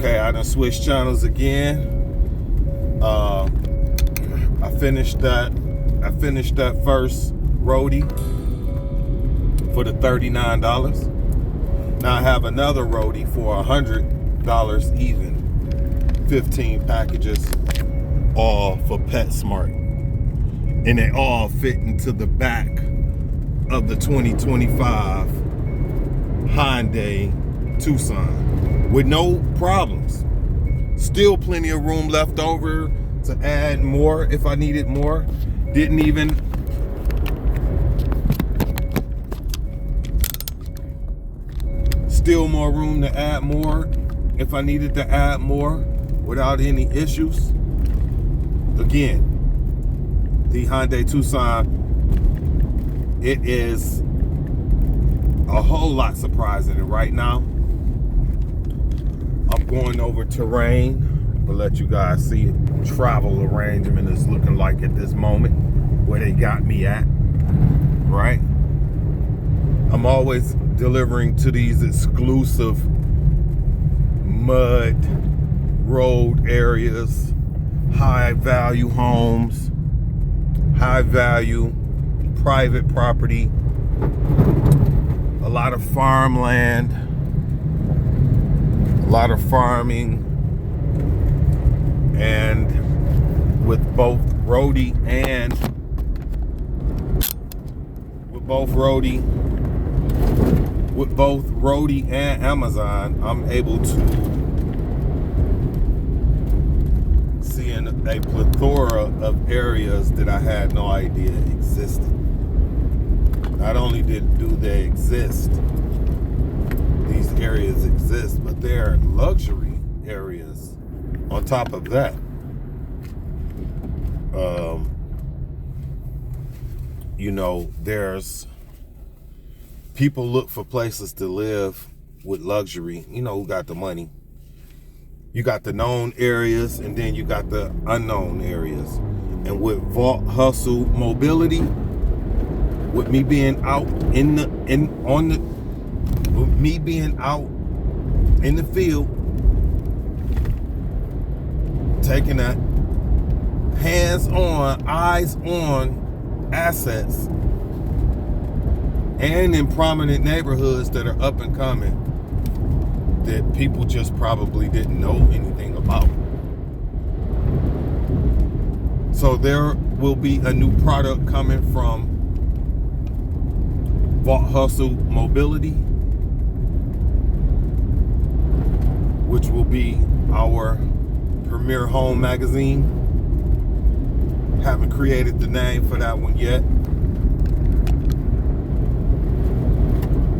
Okay, I done switched channels again. I finished that first Roadie for the $39. Now I have another Roadie for $100 even. 15 packages, all for PetSmart, and they all fit into the back of the 2025 Hyundai Tucson with no problems. Still plenty of room left over to add more if I needed more. Still more room to add more if I needed to add more without any issues. Again, the Hyundai Tucson, it is a whole lot surprising. And right now, I'm going over terrain. I'll let you guys see travel arrangement is looking like at this moment, where they got me at, right? I'm always delivering to these exclusive mud road areas, high value homes, high value private property, a lot of farmland, a lot of farming, and with both Roadie and Amazon, I'm able to see a plethora of areas that I had no idea existed. Not only do they exist, these areas exist, but they're luxury areas on top of that. There's people look for places to live with luxury, who got the money. You got the known areas, and then you got the unknown areas. And with Vault Hustle Mobility, with me being out in the field, taking a hands-on, eyes-on assets, and in prominent neighborhoods that are up and coming, that people just probably didn't know anything about. So there will be a new product coming from Vault Hustle Mobility, which will be our premier home magazine. Haven't created the name for that one yet.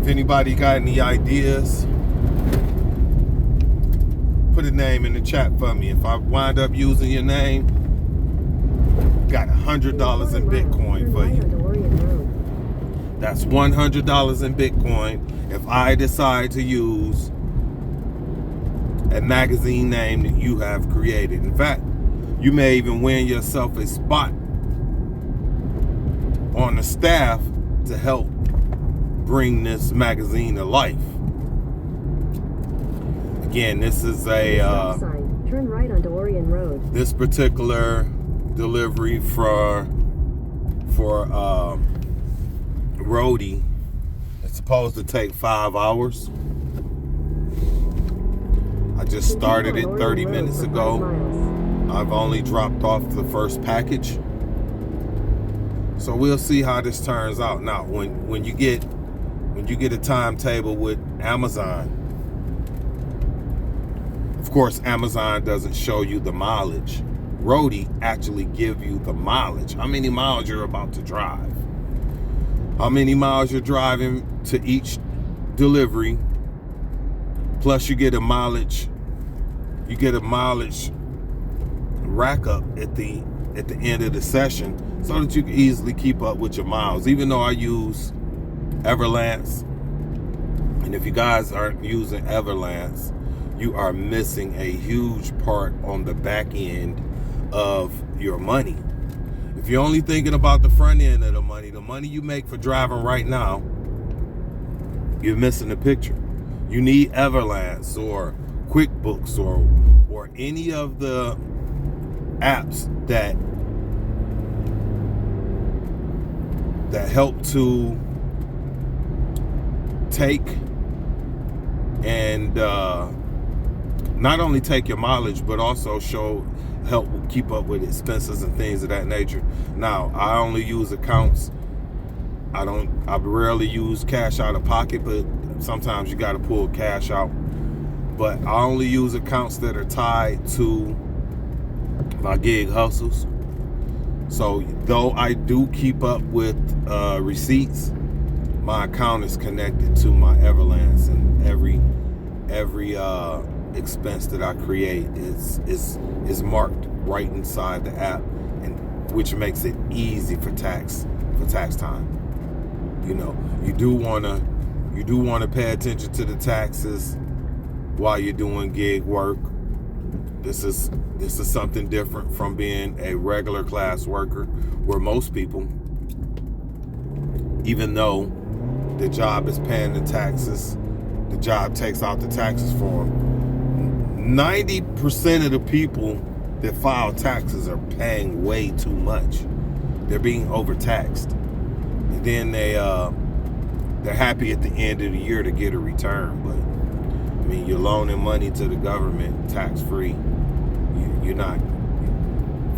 If anybody got any ideas, put a name in the chat for me. If I wind up using your name, got $100 in Bitcoin for you. That's $100 in Bitcoin if I decide to use a magazine name that you have created. In fact, you may even win yourself a spot on the staff to help bring this magazine to life. Again, this is a turn right onto Orion Road. This particular delivery for Roadie, it's supposed to take 5 hours. I just started it 30 minutes ago. I've only dropped off the first package. So we'll see how this turns out. Now, when you get a timetable with Amazon, of course, Amazon doesn't show you the mileage. Roadie actually give you the mileage. How many miles you're about to drive. How many miles you're driving to each delivery. Plus you get a mileage rack up at the end of the session, so that you can easily keep up with your miles. Even though I use Everlance, and if you guys aren't using Everlance, you are missing a huge part on the back end of your money. If you're only thinking about the front end of the money you make for driving right now, you're missing the picture. You need Everlance or QuickBooks or any of the apps that help to take and not only take your mileage, but also help keep up with expenses and things of that nature. Now, I only use accounts. I rarely use cash out of pocket, but sometimes you got to pull cash out. But I only use accounts that are tied to my gig hustles. So though I do keep up with receipts, my account is connected to my Everlance, and every expense that I create is marked right inside the app, and which makes it easy for tax time. You know, you do want to pay attention to the taxes while you're doing gig work. This is something different from being a regular class worker, where most people, even though the job is paying the taxes, the job takes out the taxes for them. 90% of the people that file taxes are paying way too much. They're being overtaxed. And then they're happy at the end of the year to get a return. But I mean, you're loaning money to the government tax-free. You're not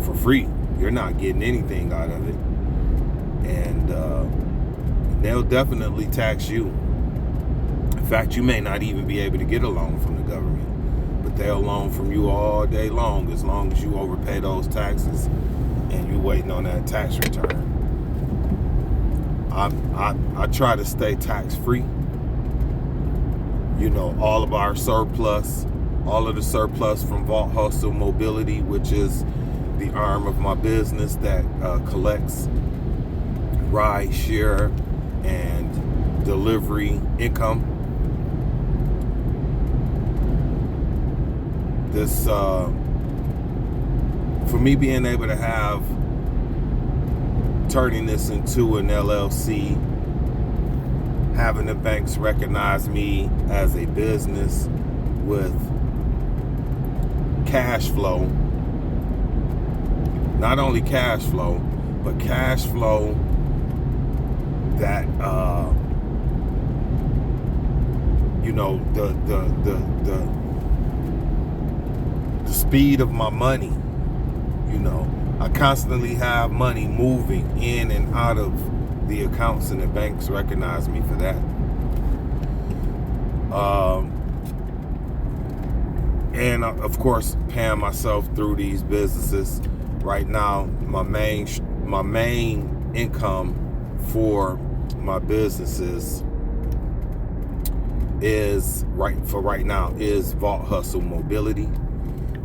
for free. You're not getting anything out of it. And they'll definitely tax you. In fact, you may not even be able to get a loan from the government, but they'll loan from you all day long as you overpay those taxes and you're waiting on that tax return. I try to stay tax-free. You know, all of the surplus from Vault Hustle Mobility, which is the arm of my business that collects ride share and delivery income. This for me being able to turning this into an LLC, having the banks recognize me as a business with cash flow, not only cash flow, but cash flow that you know, the speed of my money. You know, I constantly have money moving in and out of the accounts, and the banks recognize me for that. And of course, paying myself through these businesses. Right now, my main income for my businesses is right now is Vault Hustle Mobility.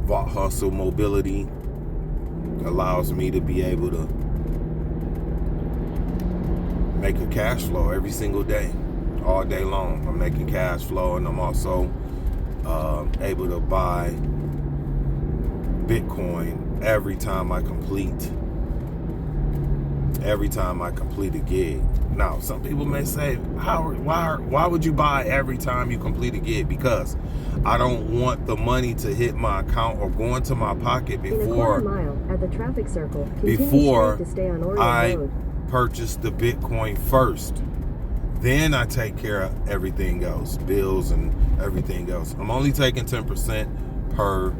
Vault Hustle Mobility allows me to be able to make a cash flow every single day, all day long. I'm making cash flow, and I'm also able to buy Bitcoin every time I complete a gig. Now, some people may say, why would you buy every time you complete a gig? Because I don't want the money to hit my account or go into my pocket before at the traffic circle, before to stay on Orion I Road. purchase the Bitcoin first. Then I take care of everything else, bills and everything else. I'm only taking 10% per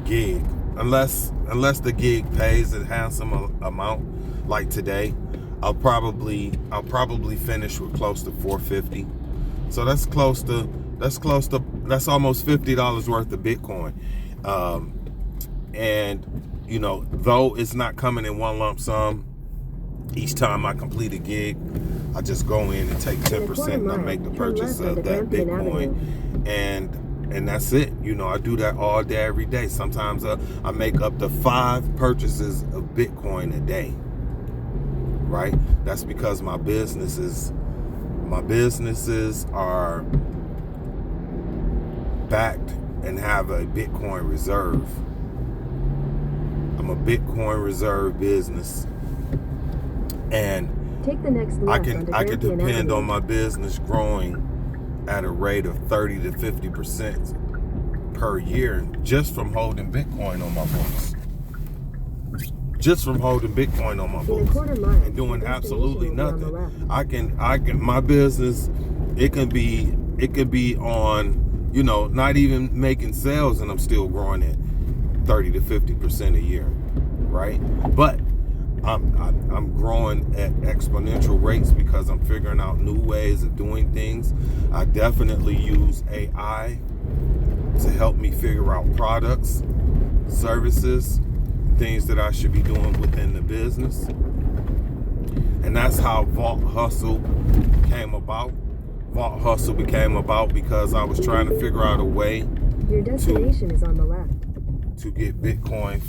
gig, unless the gig pays a handsome amount. Like today, I'll probably finish with close to $450. So that's almost $50 worth of Bitcoin. And you know, though it's not coming in one lump sum, each time I complete a gig, I just go in and take 10% and I make the purchase of that Bitcoin, and that's it. You know, I do that all day, every day. Sometimes I make up to 5 purchases of Bitcoin a day. Right? That's because my businesses are backed and have a Bitcoin reserve. I'm a Bitcoin reserve business, and Take the next left I can depend on my business growing at a rate of 30 to 50% per year just from holding Bitcoin on my books. Just from holding Bitcoin on my In a books quarter mile, and doing your absolutely destination will be on the nothing. left. I can my business, it can be on, you know, not even making sales, and I'm still growing it 30 to 50% a year, right? But I'm growing at exponential rates because I'm figuring out new ways of doing things. I definitely use AI to help me figure out products, services, things that I should be doing within the business. And that's how Vault Hustle came about. Vault Hustle became about because I was trying to figure out a way Your destination is on the left. to get Bitcoin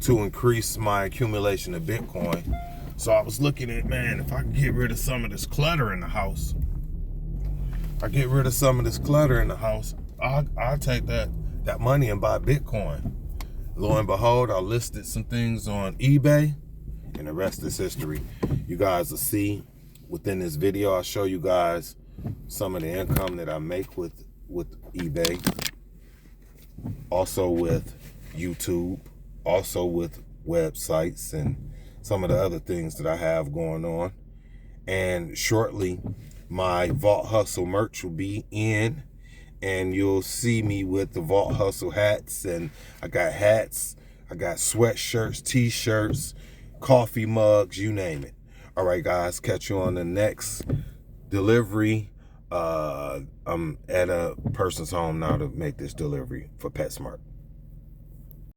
to increase my accumulation of Bitcoin. So I was looking at, man, if I can get rid of some of this clutter in the house, I'll take that money and buy Bitcoin. Lo and behold, I listed some things on eBay, and the rest is history. You guys will see within this video. I'll show you guys some of the income that I make with eBay, also with YouTube, also with websites, and some of the other things that I have going on. And shortly, my Vault Hustle merch will be in, and you'll see me with the Vault Hustle hats. And I got hats, I got sweatshirts, t-shirts, coffee mugs, you name it. All right, guys, catch you on the next delivery. I'm at a person's home now to make this delivery for PetSmart.